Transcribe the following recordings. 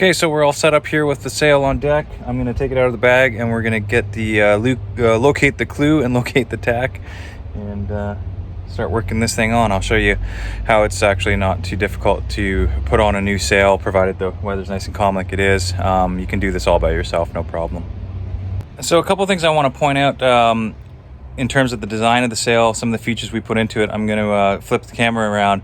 Okay, so we're all set up here with the sail on deck. I'm going to take it out of the bag and we're going to get the locate the clue and locate the tack and start working this thing on. I'll show you how it's actually not too difficult to put on a new sail, provided the weather's nice and calm like it is. You can do this all by yourself, no problem. So a couple of things I want to point out in terms of the design of the sail, some of the features we put into it. I'm going to flip the camera around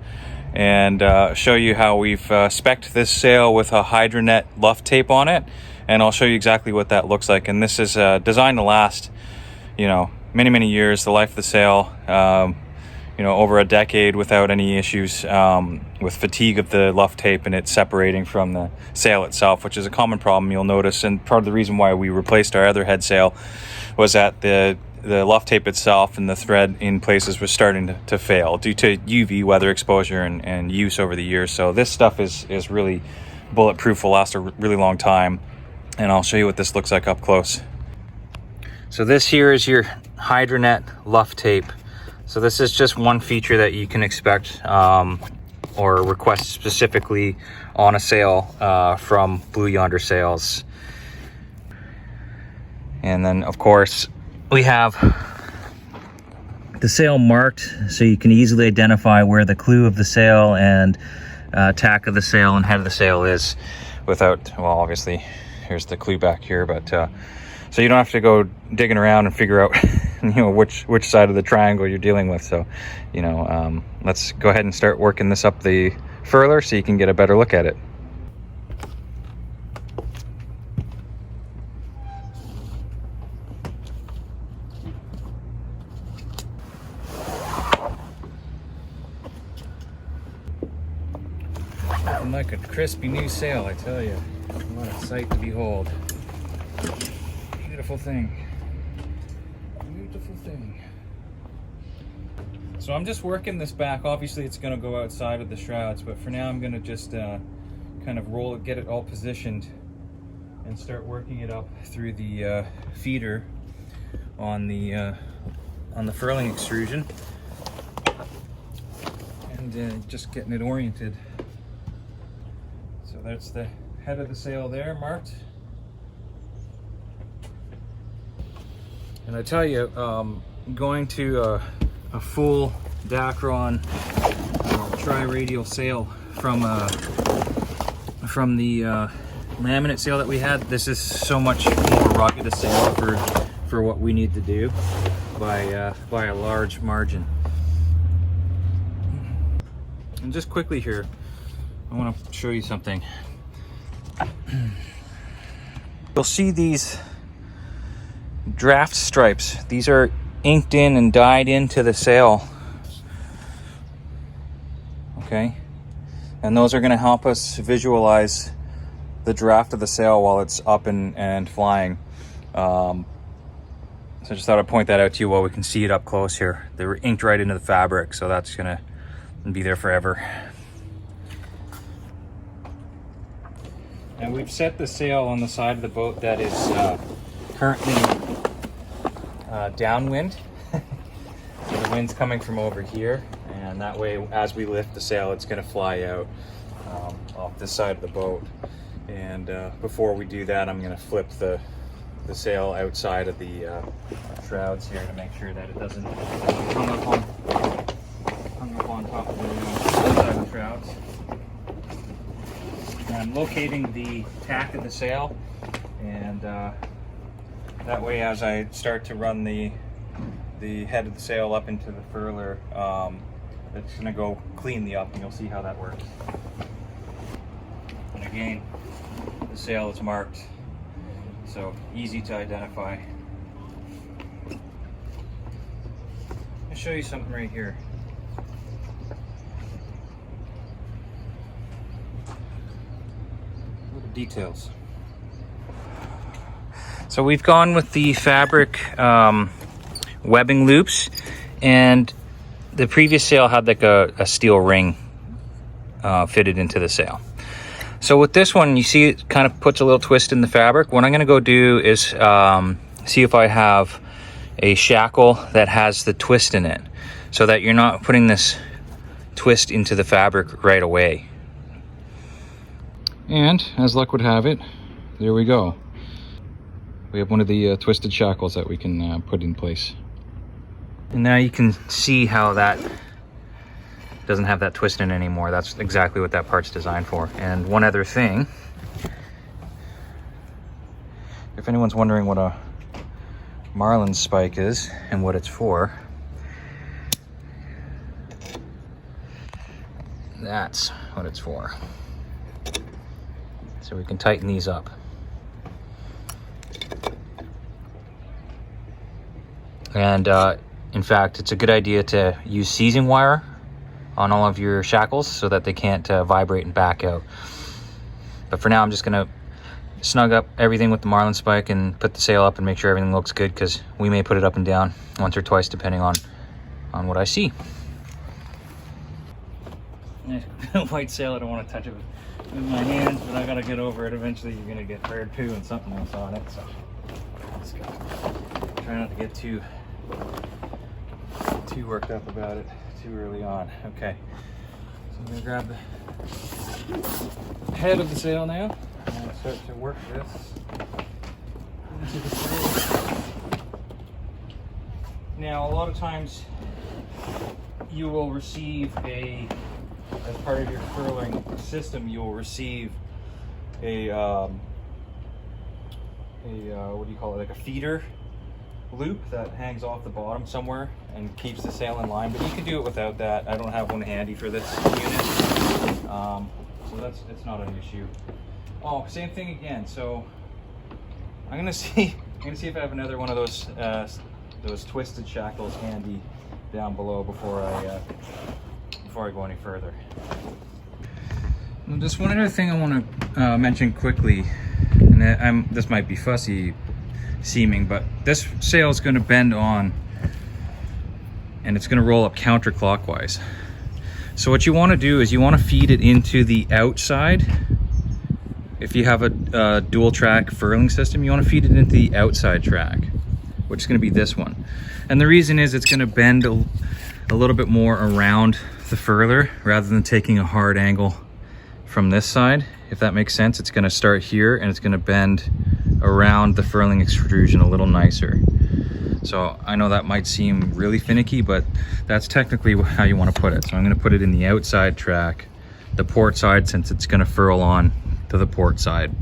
and show you how we've spec'd this sail with a hydronet luft tape on it, and I'll show you exactly what that looks like. And this is designed to last, you know, many years, the life of the sail, you know, over a decade without any issues with fatigue of the luft tape and it separating from the sail itself, which is a common problem you'll notice. And part of the reason why we replaced our other head sail was that the luft tape itself and the thread in places was starting to fail due to UV weather exposure and use over the years. So this stuff is really bulletproof, will last a really long time, and I'll show you what this looks like up close. So this here is your hydronet luft tape. So this is just one feature that you can expect or request specifically on a sail from Blue Yonder Sails. And then of course we have the sail marked so you can easily identify where the clue of the sail and tack of the sail and head of the sail is without, well, obviously here's the clue back here, but so you don't have to go digging around and figure out you know which side of the triangle you're dealing with. So you know, let's go ahead and start working this up the furler so you can get a better look at it. Nothing like a crispy new sail, I tell you. What a sight to behold. Beautiful thing. Beautiful thing. So I'm just working this back. Obviously it's going to go outside of the shrouds, but for now I'm going to just kind of roll it, get it all positioned, and start working it up through the feeder on the furling extrusion, and just getting it oriented. So that's the head of the sail there, marked. And I tell you, going to a full Dacron tri-radial sail from the laminate sail that we had, this is so much more rugged a sail for what we need to do by a large margin. And just quickly here, I want to show you something. You'll see these draft stripes. These are inked in and dyed into the sail. Okay, and those are going to help us visualize the draft of the sail while it's up and flying. So I just thought I'd point that out to you while we can see it up close here. They were inked right into the fabric, so that's going to be there forever. And we've set the sail on the side of the boat that is currently downwind. So the wind's coming from over here, and that way as we lift the sail it's going to fly out off this side of the boat. And before we do that, I'm going to flip the sail outside of the shrouds here to make sure that it doesn't hung up on top of the side of the shrouds. I'm locating the tack of the sail, and that way as I start to run the head of the sail up into the furler, it's going to go clean the up, and you'll see how that works. And again, the sail is marked, so easy to identify. I'll show you something right here. Details. So we've gone with the fabric webbing loops, and the previous sail had like a steel ring fitted into the sail. So with this one, you see it kind of puts a little twist in the fabric. What I'm going to go do is see if I have a shackle that has the twist in it, so that you're not putting this twist into the fabric right away. And as luck would have it, there we go. We have one of the twisted shackles that we can put in place. And now you can see how that doesn't have that twisting anymore. That's exactly what that part's designed for. And one other thing, if anyone's wondering what a marlin spike is and what it's for, that's what it's for. So we can tighten these up. And in fact, it's a good idea to use seizing wire on all of your shackles so that they can't vibrate and back out. But for now, I'm just gonna snug up everything with the marlin spike and put the sail up and make sure everything looks good, because we may put it up and down once or twice depending on what I see. White sail, I don't want to touch it with my hands, but I gotta get over it. Eventually you're gonna get bird poo and something else on it, so let's go. Try not to get too worked up about it too early on. Okay, so I'm gonna grab the head of the sail now and start to work this into the sail. Now, a lot of times you will receive as part of your furling system, you will receive a what do you call it, like a feeder loop that hangs off the bottom somewhere and keeps the sail in line, but you can do it without that. I don't have one handy for this unit, so it's not an issue. Oh, same thing again. So I'm gonna see if I have another one of those twisted shackles handy down below before I go any further. Well, just one other thing I want to mention quickly, and this might be fussy seeming, but this sail is going to bend on and it's going to roll up counterclockwise. So what you want to do is you want to feed it into the outside. If you have a dual track furling system, you want to feed it into the outside track, which is going to be this one. And the reason is it's going to bend a little bit more around the furler rather than taking a hard angle from this side. If that makes sense, it's going to start here and it's going to bend around the furling extrusion a little nicer. So I know that might seem really finicky, but that's technically how you want to put it. So I'm going to put it in the outside track, the port side, since it's going to furl on to the port side.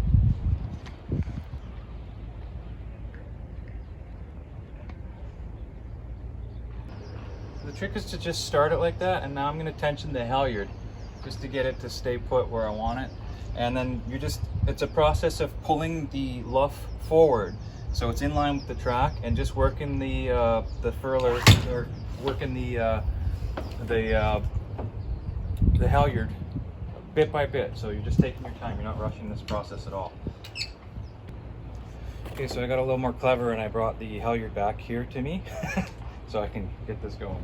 The trick is to just start it like that, and now I'm going to tension the halyard just to get it to stay put where I want it. And then it's a process of pulling the luff forward so it's in line with the track, and just working the furler, or working the halyard bit by bit. So you're just taking your time, you're not rushing this process at all. Okay, so I got a little more clever and I brought the halyard back here to me so I can get this going.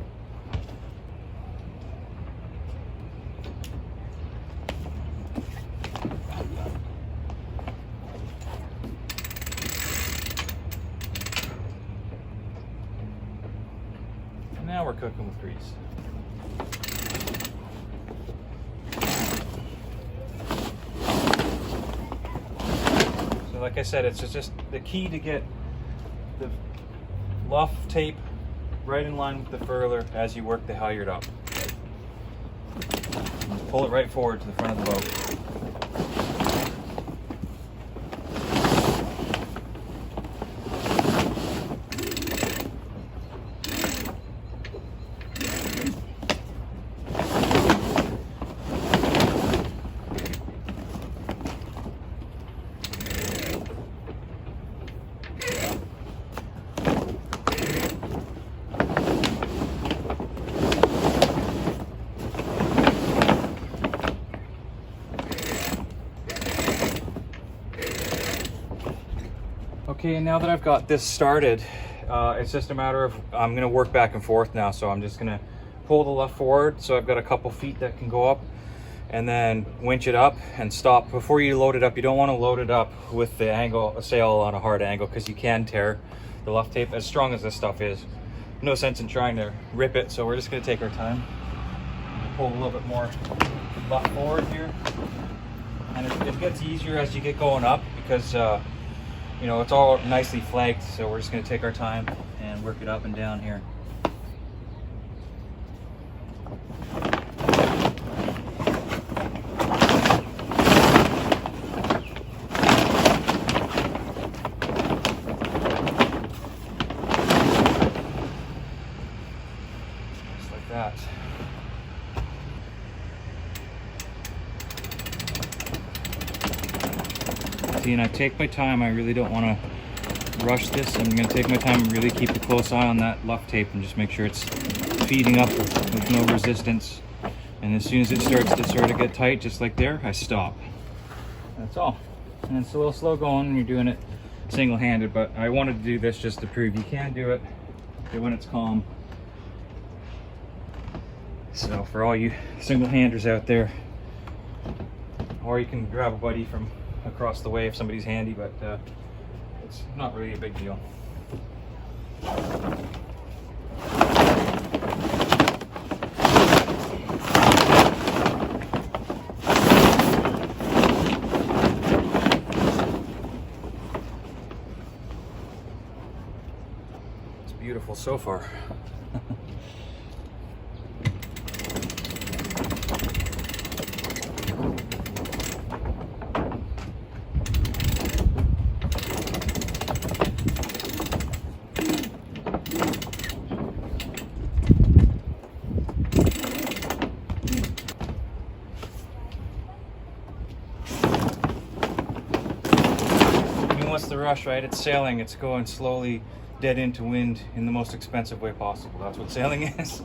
Now we're cooking with grease. So like I said, it's just the key to get the loft tape right in line with the furler as you work the halyard up. Just pull it right forward to the front of the boat. Okay, and now that I've got this started, it's just a matter of, I'm gonna work back and forth now. So I'm just gonna pull the luff forward, so I've got a couple feet that can go up, and then winch it up and stop. Before you load it up, you don't want to load it up with the sail on a hard angle, because you can tear the luff tape. As strong as this stuff is, no sense in trying to rip it, so we're just gonna take our time. Pull a little bit more luff forward here. And it gets easier as you get going up because you know, it's all nicely flagged, so we're just going to take our time and work it up and down here. Just like that. See, and I take my time. I really don't want to rush this. I'm going to take my time and really keep a close eye on that luft tape and just make sure it's feeding up with no resistance. And as soon as it starts to sort of get tight, just like there, I stop. That's all. And it's a little slow going when you're doing it single-handed, but I wanted to do this just to prove you can do it when it's calm. So for all you single-handers out there, or you can grab a buddy from across the way if somebody's handy, but it's not really a big deal. It's beautiful so far. What's the rush, right? It's sailing. It's going slowly dead into wind in the most expensive way possible. That's what sailing is.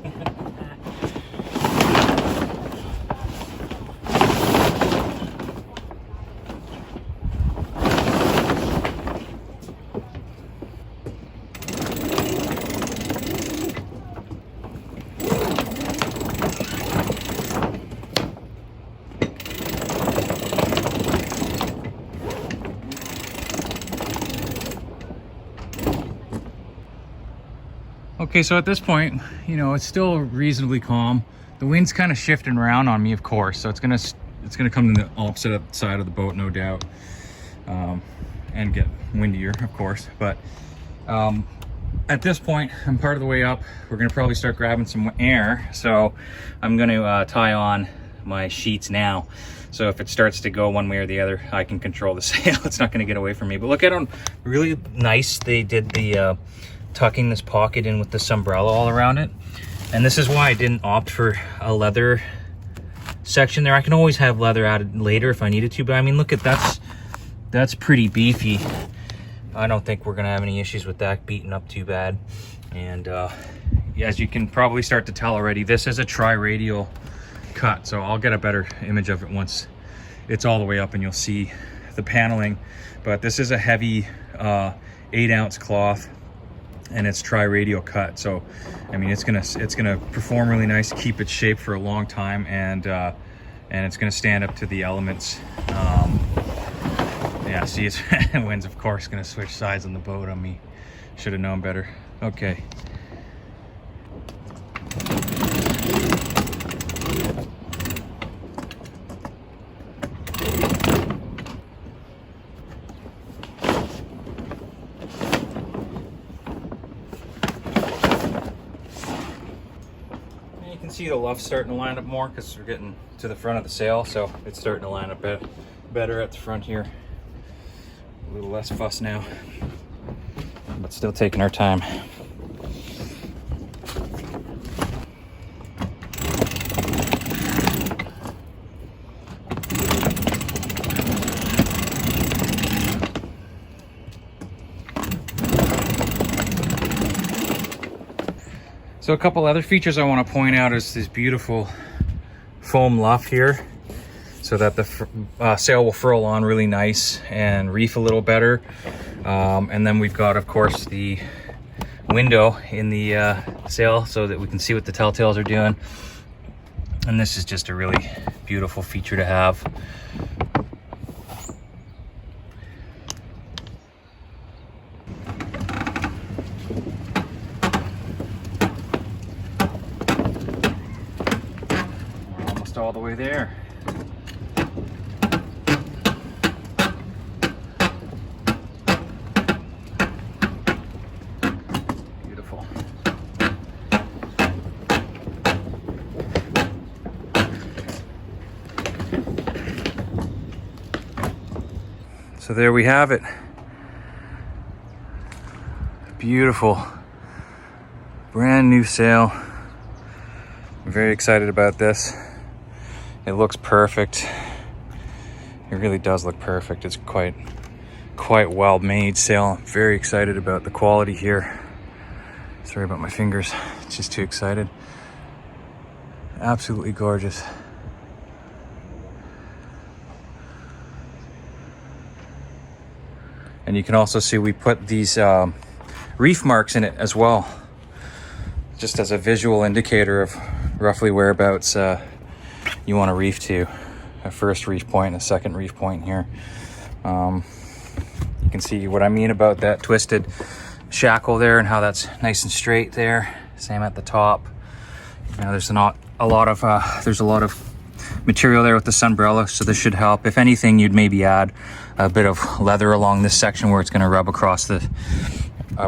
Okay, so at this point, you know, it's still reasonably calm. The wind's kind of shifting around on me, of course, so it's gonna come to the opposite side of the boat, no doubt, and get windier, of course. But at this point, I'm part of the way up. We're gonna probably start grabbing some air, so I'm gonna tie on my sheets now. So if it starts to go one way or the other, I can control the sail. It's not gonna get away from me. But look at how really nice they did the tucking this pocket in with this umbrella all around it. And this is why I didn't opt for a leather section there. I can always have leather added later if I needed to, but I mean, look at that's pretty beefy. I don't think we're gonna have any issues with that beating up too bad. And as you can probably start to tell already, this is a tri-radial cut, so I'll get a better image of it once it's all the way up and you'll see the paneling. But this is a heavy 8-ounce cloth, and it's tri-radial cut, so I mean it's gonna perform really nice, keep its shape for a long time, and it's gonna stand up to the elements. Yeah, see, it's the wind's of course gonna switch sides on the boat on me. Should have known better. Okay. See the luff starting to line up more because we're getting to the front of the sail, so it's starting to line up better at the front here. A little less fuss now, but still taking our time. So a couple other features I want to point out is this beautiful foam luff here, so that the sail will furl on really nice and reef a little better. And then we've got, of course, the window in the sail so that we can see what the telltales are doing. And this is just a really beautiful feature to have. All the way there. So there we have it. Beautiful, brand new sail. I'm very excited about this. It looks perfect. It really does look perfect. It's quite well made sail. I'm very excited about the quality here. Sorry about my fingers, it's just too excited. Absolutely gorgeous. And you can also see we put these reef marks in it as well, just as a visual indicator of roughly whereabouts you want to reef to. A first reef point, a second reef point here. You can see what I mean about that twisted shackle there and how that's nice and straight there. Same at the top. Now there's not a lot of there's a lot of material there with the sunbrella, so this should help. If anything, you'd maybe add a bit of leather along this section where it's going to rub across the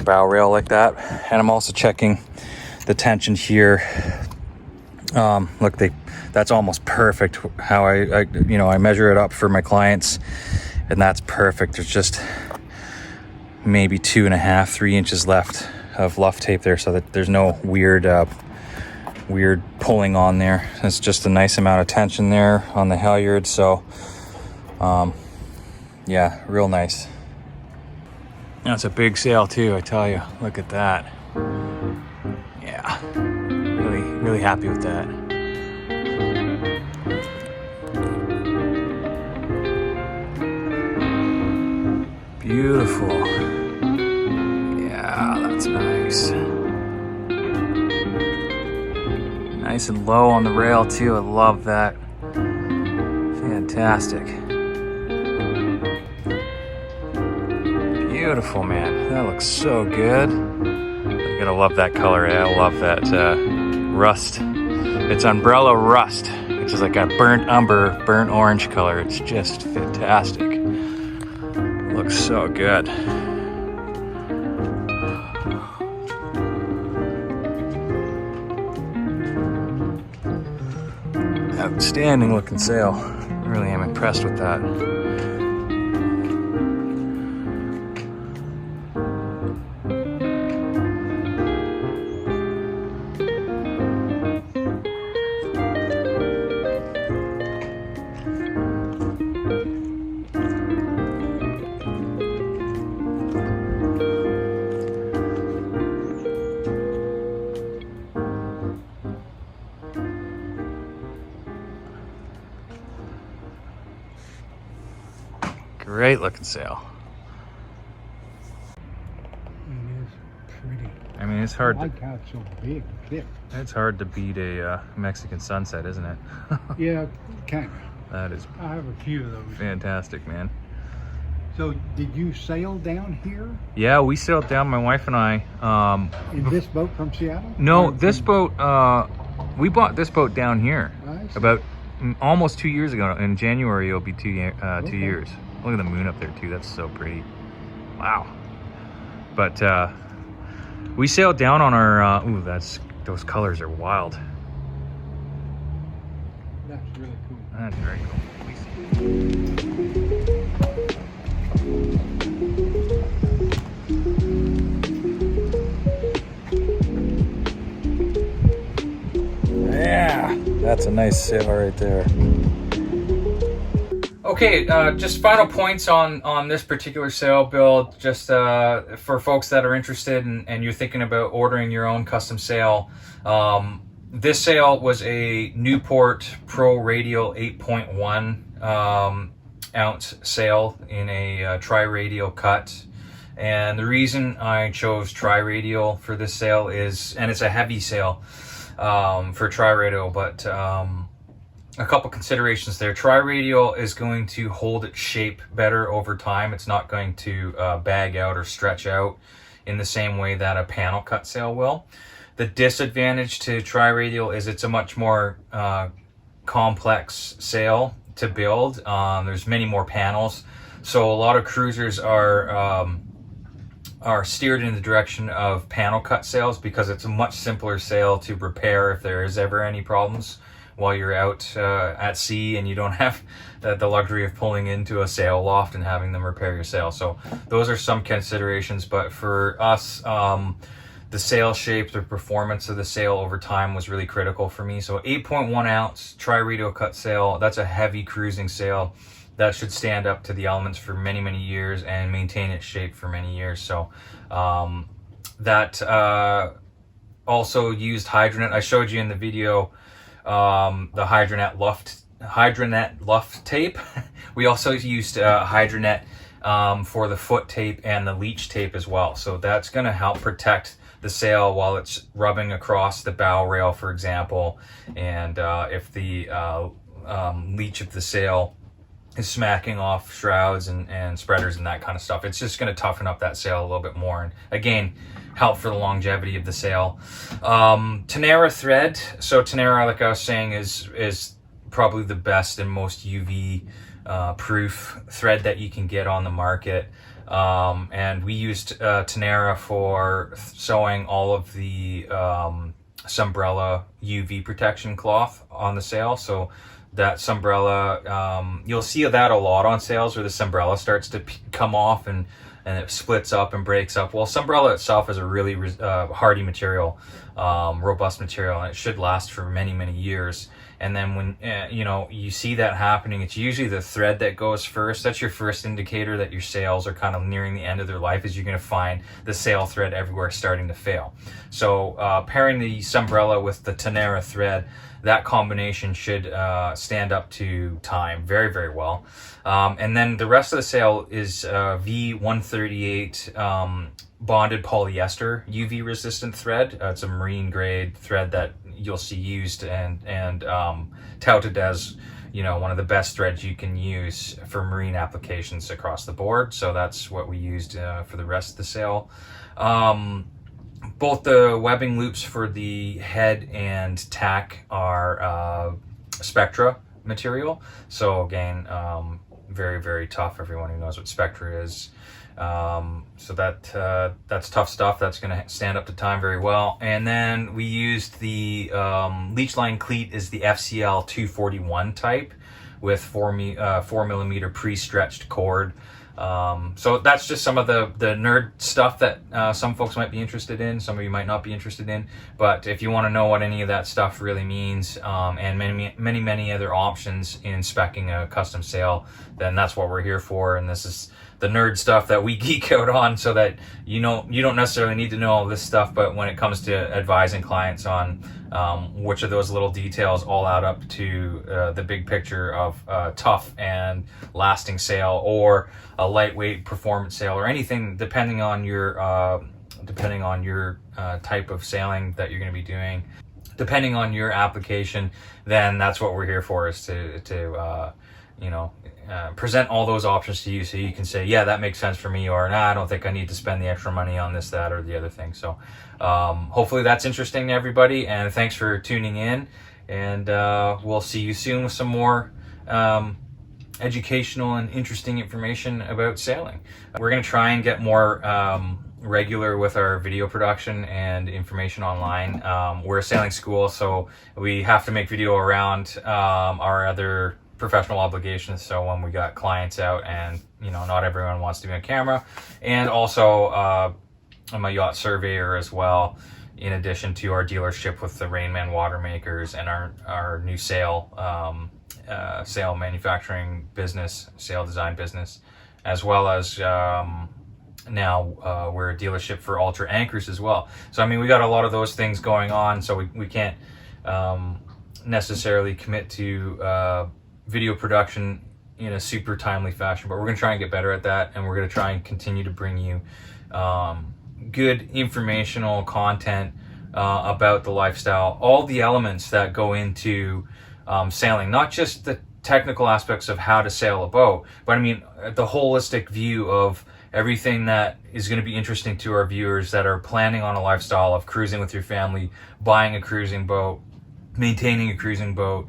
bow rail like that. And I'm also checking the tension here. Look, that's almost perfect. How I measure it up for my clients, and that's perfect. There's just maybe 2.5, 3 inches left of luff tape there, so that there's no weird pulling on there. It's just a nice amount of tension there on the halyard. So yeah, real nice. That's a big sail too, I tell you. Look at that. Yeah, really happy with that. Beautiful. Yeah, that's nice. Nice and low on the rail too. I love that. Fantastic. Beautiful, man. That looks so good. You're gonna love that color. I love that rust. It's umbrella rust, which is like a burnt umber, burnt orange color. It's just fantastic. Looks so good. Outstanding looking sail. Really am impressed with that. Great looking sail. It is pretty. I mean, it's hard. I like how it's so big, thick. It's hard to beat a Mexican sunset, isn't it? Yeah, kind of. That is I have a few of those. fantastic, man. So, did you sail down here Yeah, we sailed down, my wife and I. in this boat from Seattle? No, Or this from- boat, we bought this boat down here I see. about almost 2 years ago. In January, it'll be 2 Okay. years. Look at the moon up there too. That's so pretty. Wow. But we sailed down on our. Ooh, those colors are wild. That's really cool. That's very cool. Yeah, that's a nice sail right there. Okay, just final points on this particular sail build, just for folks that are interested and you're thinking about ordering your own custom sail. This sail was a Newport Pro Radial 8.1 ounce sail in a tri-radial cut. And the reason I chose tri-radial for this sail is, and it's a heavy sail for tri-radial, but a couple considerations there. Tri-radial is going to hold its shape better over time. It's not going to bag out or stretch out in the same way that a panel cut sail will. The disadvantage to tri-radial is it's a much more complex sail to build. There's many more panels, so a lot of cruisers are steered in the direction of panel cut sails because it's a much simpler sail to repair if there is ever any problems while you're out at sea and you don't have the luxury of pulling into a sail loft and having them repair your sail. So those are some considerations, but for us, the sail shape, the performance of the sail over time was really critical for me. So 8.1 ounce tri-radial cut sail, that's a heavy cruising sail that should stand up to the elements for many, many years and maintain its shape for many years. So that also used Hydronet. I showed you in the video the Hydronet luft tape. We also used Hydronet for the foot tape and the leech tape as well. So that's going to help protect the sail while it's rubbing across the bow rail, for example. And if the leech of the sail is smacking off shrouds and spreaders and that kind of stuff, it's just going to toughen up that sail a little bit more, and again, help for the longevity of the sail. Tenera thread. So Tenera, like I was saying, is probably the best and most UV proof thread that you can get on the market. And we used Tenera for sewing all of the Sunbrella UV protection cloth on the sail. So that Sunbrella, you'll see that a lot on sails where the Sunbrella starts to come off and it splits up and breaks up. Well, Sunbrella itself is a really hardy material, robust material, and it should last for many, many years. And then when you see that happening, it's usually the thread that goes first. That's your first indicator that your sails are kind of nearing the end of their life, is you're going to find the sail thread everywhere starting to fail. So pairing the Sunbrella with the Tenera thread, that combination should stand up to time very, very well. And then the rest of the sail is V138 bonded polyester UV resistant thread. It's a marine grade thread that you'll see used and touted as, one of the best threads you can use for marine applications across the board. So that's what we used for the rest of the sail. Both the webbing loops for the head and tack are Spectra material. So again, very, very tough. Everyone who knows what Spectra is. So that's tough stuff. That's going to stand up to time very well. And then we used the leech line cleat is the FCL 241 type with 4 millimeter pre-stretched cord. So that's just some of the nerd stuff that some folks might be interested in, some of you might not be interested in. But if you want to know what any of that stuff really means, and many other options in speccing a custom sail, then that's what we're here for. And this is the nerd stuff that we geek out on, so that you don't necessarily need to know all this stuff, but when it comes to advising clients on which of those little details all add up to the big picture of tough and lasting sail, or a lightweight performance sail, or anything depending on your type of sailing that you're going to be doing, depending on your application, then that's what we're here for, is to present all those options to you, so you can say, yeah, that makes sense for me, or nah, I don't think I need to spend the extra money on this, that, or the other thing. So hopefully that's interesting to everybody, and thanks for tuning in, and we'll see you soon with some more educational and interesting information about sailing. We're going to try and get more regular with our video production and information online. We're a sailing school, so we have to make video around our other professional obligations. So when we got clients out, and not everyone wants to be on camera, and also I'm a yacht surveyor as well, in addition to our dealership with the Rainman water makers and our new sail manufacturing business, sail design business, as well as now we're a dealership for Ultra anchors as well. So I mean, we got a lot of those things going on, so we can't necessarily commit to video production in a super timely fashion, but we're going to try and get better at that, and we're going to try and continue to bring you good informational content about the lifestyle, all the elements that go into sailing, not just the technical aspects of how to sail a boat, but I mean the holistic view of everything that is going to be interesting to our viewers that are planning on a lifestyle of cruising with your family, buying a cruising boat, maintaining a cruising boat,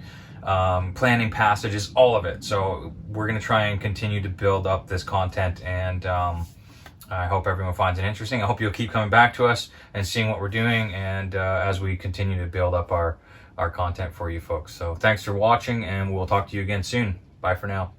planning passages, all of it. So we're going to try and continue to build up this content and I hope everyone finds it interesting. I hope you'll keep coming back to us and seeing what we're doing, and as we continue to build up our content for you folks. So thanks for watching, and we'll talk to you again soon. Bye for now.